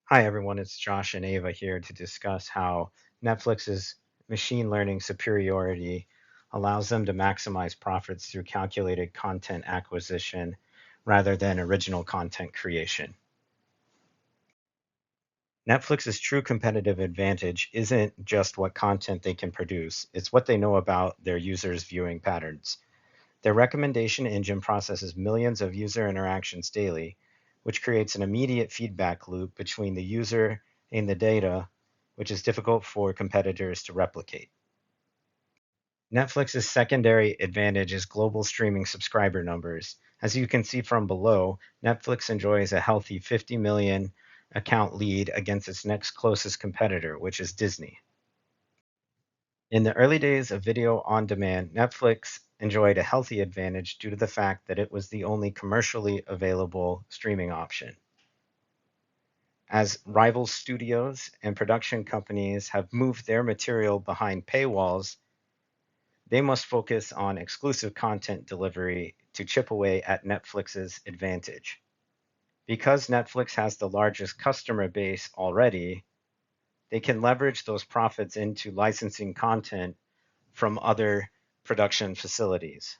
Hi, everyone. It's Josh and Ava here to discuss how Netflix's machine learning superiority allows them to maximize profits through calculated content acquisition rather than original content creation. Netflix's true competitive advantage isn't just what content they can produce, it's what they know about their users' viewing patterns. Their recommendation engine processes millions of user interactions daily, which creates an immediate feedback loop between the user and the data, which is difficult for competitors to replicate. Netflix's secondary advantage is global streaming subscriber numbers. As you can see from below, Netflix enjoys a healthy 50 million account lead against its next closest competitor, which is Disney. In the early days of video on demand, Netflix enjoyed a healthy advantage due to the fact that it was the only commercially available streaming option. As rival studios and production companies have moved their material behind paywalls, they must focus on exclusive content delivery to chip away at Netflix's advantage. Because Netflix has the largest customer base already, they can leverage those profits into licensing content from other production facilities.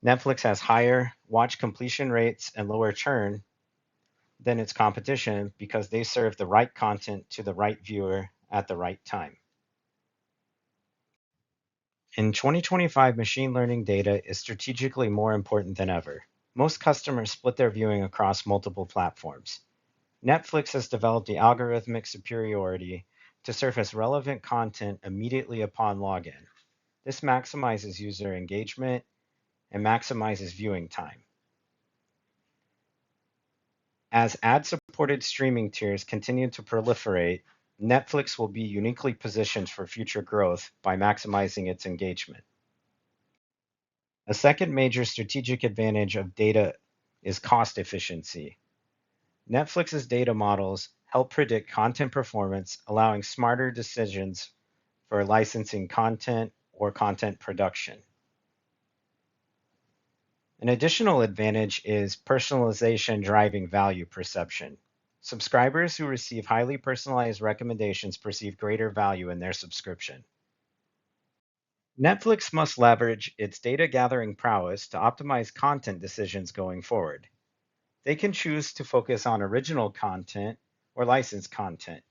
Netflix has higher watch completion rates and lower churn than its competition because they serve the right content to the right viewer at the right time. In 2025, machine learning data is strategically more important than ever. Most customers split their viewing across multiple platforms. Netflix has developed the algorithmic superiority to surface relevant content immediately upon login. This maximizes user engagement and maximizes viewing time. As ad-supported streaming tiers continue to proliferate, Netflix will be uniquely positioned for future growth by maximizing its engagement. A second major strategic advantage of data is cost efficiency. Netflix's data models help predict content performance, allowing smarter decisions for licensing content or content production. An additional advantage is personalization driving value perception. Subscribers who receive highly personalized recommendations perceive greater value in their subscription. Netflix must leverage its data gathering prowess to optimize content decisions going forward. They can choose to focus on original content or licensed content.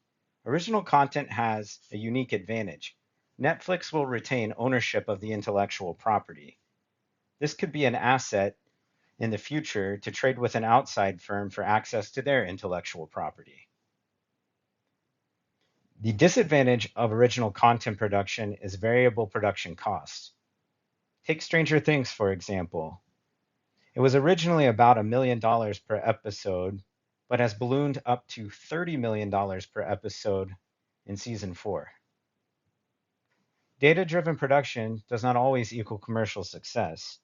Original content has a unique advantage. Netflix will retain ownership of the intellectual property. This could be an asset in the future to trade with an outside firm for access to their intellectual property. The disadvantage of original content production is variable production costs. Take Stranger Things, for example. It was originally about $1 million per episode, but has ballooned up to $30 million per episode in season 4. Data driven production does not always equal commercial success.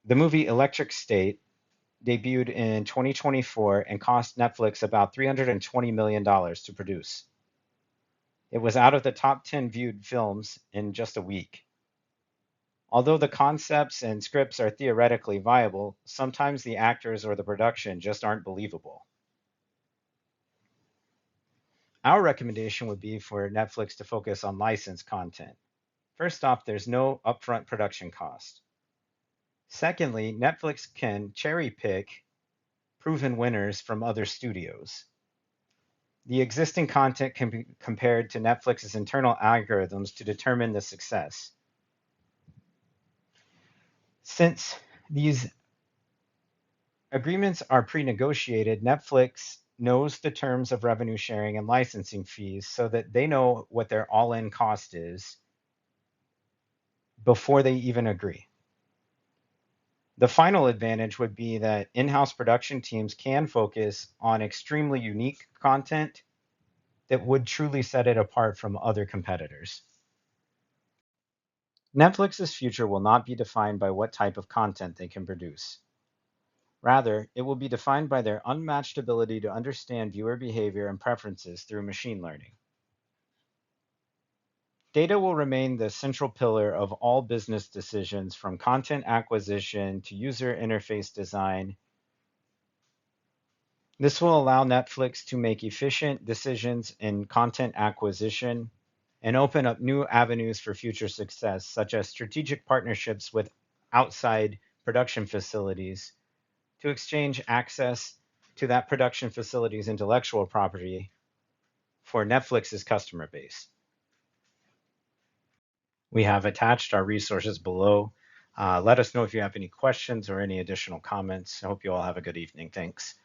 The movie Electric State debuted in 2024 and cost Netflix about $320 million to produce. It was out of the top 10 viewed films in just a week. Although the concepts and scripts are theoretically viable, sometimes the actors or the production just aren't believable. Our recommendation would be for Netflix to focus on licensed content. First off, there's no upfront production cost. Secondly, Netflix can cherry pick proven winners from other studios. The existing content can be compared to Netflix's internal algorithms to determine the success. Since these agreements are pre-negotiated, Netflix knows the terms of revenue sharing and licensing fees so that they know what their all-in cost is before they even agree. The final advantage would be that in-house production teams can focus on extremely unique content that would truly set it apart from other competitors. Netflix's future will not be defined by what type of content they can produce. Rather, it will be defined by their unmatched ability to understand viewer behavior and preferences through machine learning. Data will remain the central pillar of all business decisions from content acquisition to user interface design This will allow Netflix to make efficient decisions in content acquisition and open up new avenues for future success, such as strategic partnerships with outside production facilities to exchange access to that production facility's intellectual property for Netflix's customer base. We have attached our resources below. Let us know if you have any questions or any additional comments. I hope you all have a good evening. Thanks.